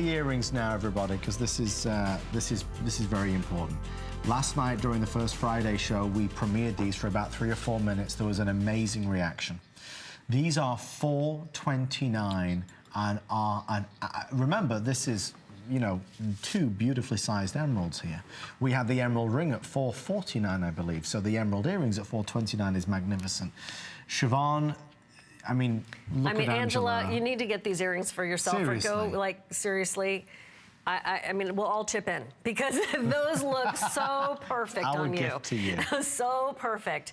Earrings now, everybody, because this is very important. Last night during the first Friday show, we premiered these for about 3 or 4 minutes. There was an amazing reaction. These are $429, and remember, this is, you know, 2 beautifully sized emeralds here. We had the emerald ring at $449, I believe. So the emerald earrings at $429 is magnificent. Siobhan, I mean, look at Angela, you need to get these earrings for yourself. Seriously. Or go, like, seriously. I mean, we'll all chip in because those look so perfect on you. Gift to you. So perfect.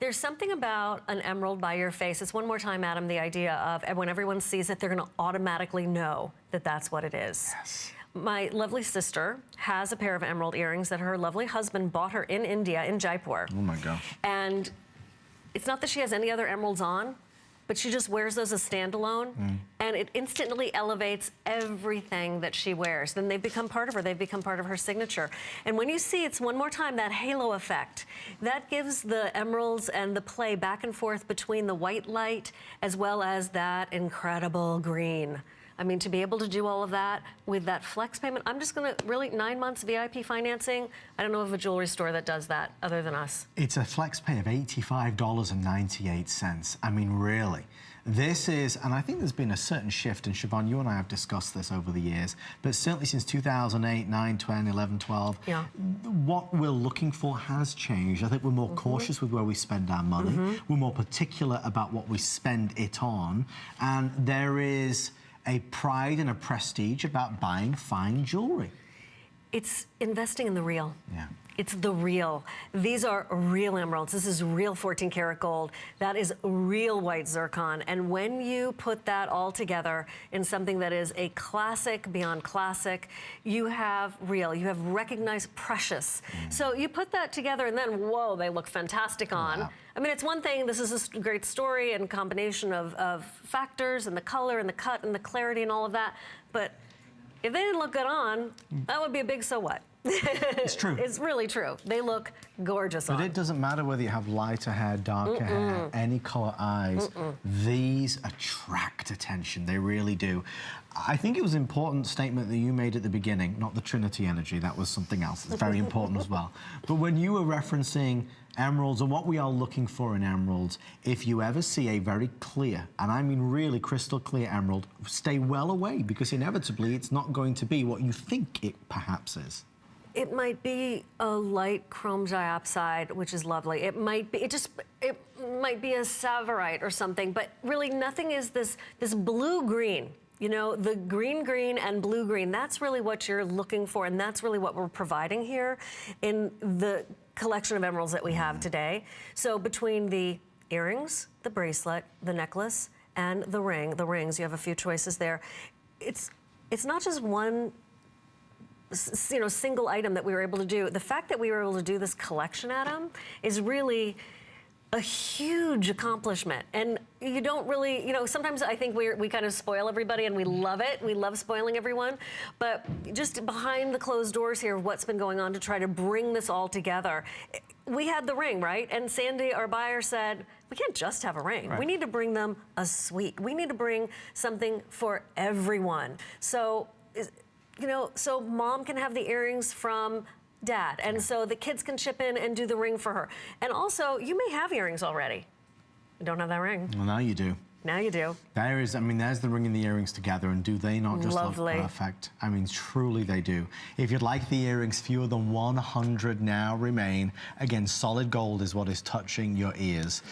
There's something about an emerald by your face. It's one more time, Adam, the idea of when everyone sees it, they're going to automatically know that that's what it is. Yes. My lovely sister has a pair of emerald earrings that her lovely husband bought her in India, in Jaipur. Oh, my gosh. And it's not that she has any other emeralds on, but she just wears those as standalone, and it instantly elevates everything that she wears. Then they've become part of her. They've become part of her signature. And when you see, it's one more time, that halo effect, that gives the emeralds and the play back and forth between the white light as well as that incredible green. I mean, to be able to do all of that with that flex payment, I'm just gonna, really, 9 months VIP financing, I don't know of a jewelry store that does that other than us. It's a flex pay of $85.98. I mean, really. This is, and I think there's been a certain shift, and Siobhan, you and I have discussed this over the years, but certainly since 2008, 9, 10, 11, 12, yeah. What we're looking for has changed. I think we're more cautious with where we spend our money. We're more particular about what we spend it on, and there is a pride and a prestige about buying fine jewelry. It's investing in the real. Yeah. It's the real. These are real emeralds. This is real 14 karat gold. That is real white zircon. And when you put that all together in something that is a classic beyond classic, you have real, you have recognized precious. So you put that together and then, whoa, they look fantastic on. Wow. I mean, it's one thing, this is a great story and combination of factors and the color and the cut and the clarity and all of that. But if they didn't look good on, that would be a big so what. It's true. It's really true. They look gorgeous on. But it doesn't matter whether you have lighter hair, darker hair, any color eyes. These attract attention. They really do. I think it was an important statement that you made at the beginning, not the Trinity energy. That was something else. It's very important as well. But when you were referencing emeralds and what we are looking for in emeralds, if you ever see a very clear, and I mean really crystal clear emerald, stay well away, because inevitably it's not going to be what you think it perhaps is. It might be a light chrome diopside, which is lovely. It might be, it might be a savarite or something, but really nothing is this blue-green. You know, the green and blue-green, that's really what you're looking for, and that's really what we're providing here in the collection of emeralds that we have today. So between the earrings, the bracelet, the necklace, and the rings, you have a few choices there. It's not just one, you know, single item that we were able to do. The fact that we were able to do this collection, Adam, is really a huge accomplishment. And you don't really, you know, sometimes I think we kind of spoil everybody, and we love it. We love spoiling everyone. But just behind the closed doors here, what's been going on to try to bring this all together. We had the ring, right? And Sandy, our buyer, said, we can't just have a ring. Right. We need to bring them a suite. We need to bring something for everyone. So, you know, so mom can have the earrings from dad, and so the kids can chip in and do the ring for her. And also, you may have earrings already. You don't have that ring. Well, now you do. Now you do. There is, I mean, there's the ring and the earrings together, and do they not just look perfect? I mean, truly they do. If you'd like the earrings, fewer than 100 now remain. Again, solid gold is what is touching your ears.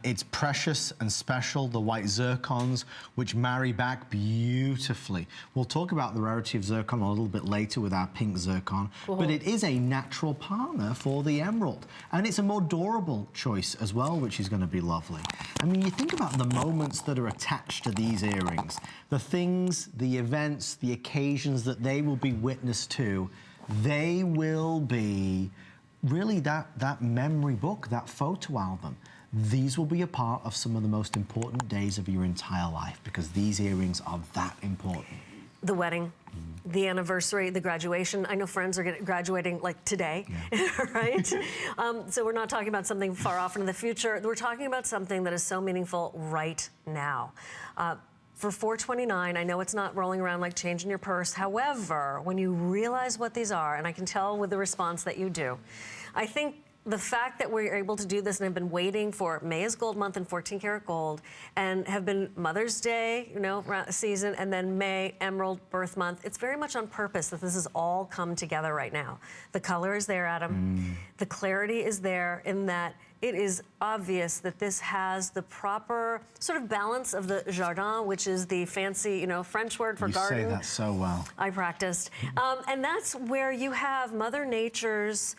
It's precious and special, the white zircons, which marry back beautifully. We'll talk about the rarity of zircon a little bit later with our pink zircon, but it is a natural partner for the emerald. And it's a more durable choice as well, which is going to be lovely. I mean, you think about the moments that are attached to these earrings, the things, the events, the occasions that they will be witness to, they will be really that memory book, that photo album. These will be a part of some of the most important days of your entire life, because these earrings are that important. The wedding, the anniversary, the graduation. I know friends are graduating like today, right? So we're not talking about something far off into the future. We're talking about something that is so meaningful right now. for $429. I know it's not rolling around like change in your purse. However, when you realize what these are, and I can tell with the response that you do, I think the fact that we're able to do this and have been waiting for May is gold month and 14 karat gold, and have been Mother's Day, you know, season, and then May, emerald birth month. It's very much on purpose that this has all come together right now. The color is there, Adam. The clarity is there in that it is obvious that this has the proper sort of balance of the jardin, which is the fancy, you know, French word for garden. You say that so well. I practiced. And that's where you have Mother Nature's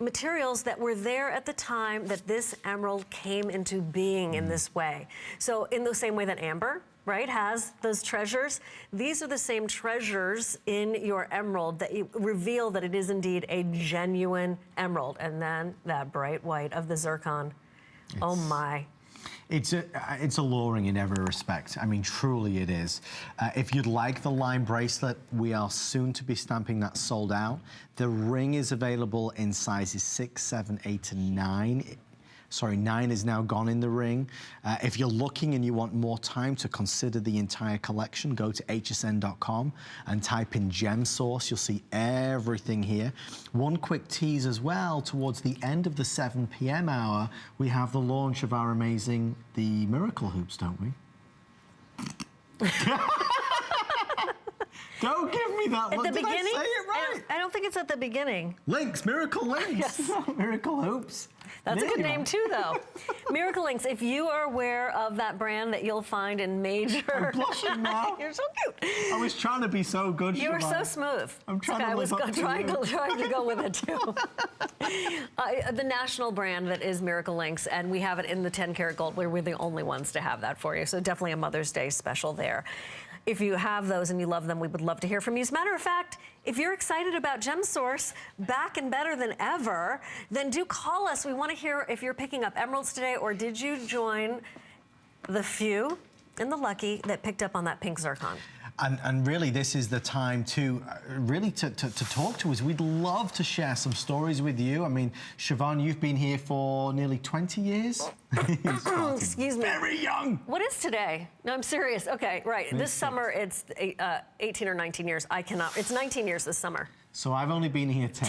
materials that were there at the time that this emerald came into being in this way. So in the same way that amber, right, has those treasures, these are the same treasures in your emerald that you reveal that it is indeed a genuine emerald. And then that bright white of the zircon. Oh my. It's alluring in every respect. I mean, truly it is. If you'd like the lime bracelet, we are soon to be stamping that sold out. The ring is available in sizes 6, 7, 8, and 9. Sorry, 9 is now gone in the ring. If you're looking and you want more time to consider the entire collection, go to hsn.com and type in Gem Source. You'll see everything here. One quick tease as well, towards the end of the 7 p.m. hour, we have the launch of our amazing, the Miracle Hoops, don't we? Don't give me that one. At the beginning? Did I say it right? I don't think it's at the beginning. Links, Miracle Links. Yes. Miracle Hoops. That's a good name too, though. Miracle Links, if you are aware of that brand that you'll find in major... I'm blushing now. You're so cute. I was trying to be so good, You were so smooth. I'm trying to live up to trying to go with it, too. The national brand that is Miracle Links, and we have it in the 10 karat gold. We're the only ones to have that for you, so definitely a Mother's Day special there. If you have those and you love them, we would love to hear from you. As a matter of fact, if you're excited about Gem Source back and better than ever, then do call us. We want to hear if you're picking up emeralds today, or did you join the few and the lucky that picked up on that pink zircon? And really, this is the time to really to talk to us. We'd love to share some stories with you. I mean, Siobhan, you've been here for nearly 20 years. Excuse me. Very young. What is today? No, I'm serious. Okay, right. This summer, it's 18 or 19 years. I cannot. It's 19 years this summer. So I've only been here 10.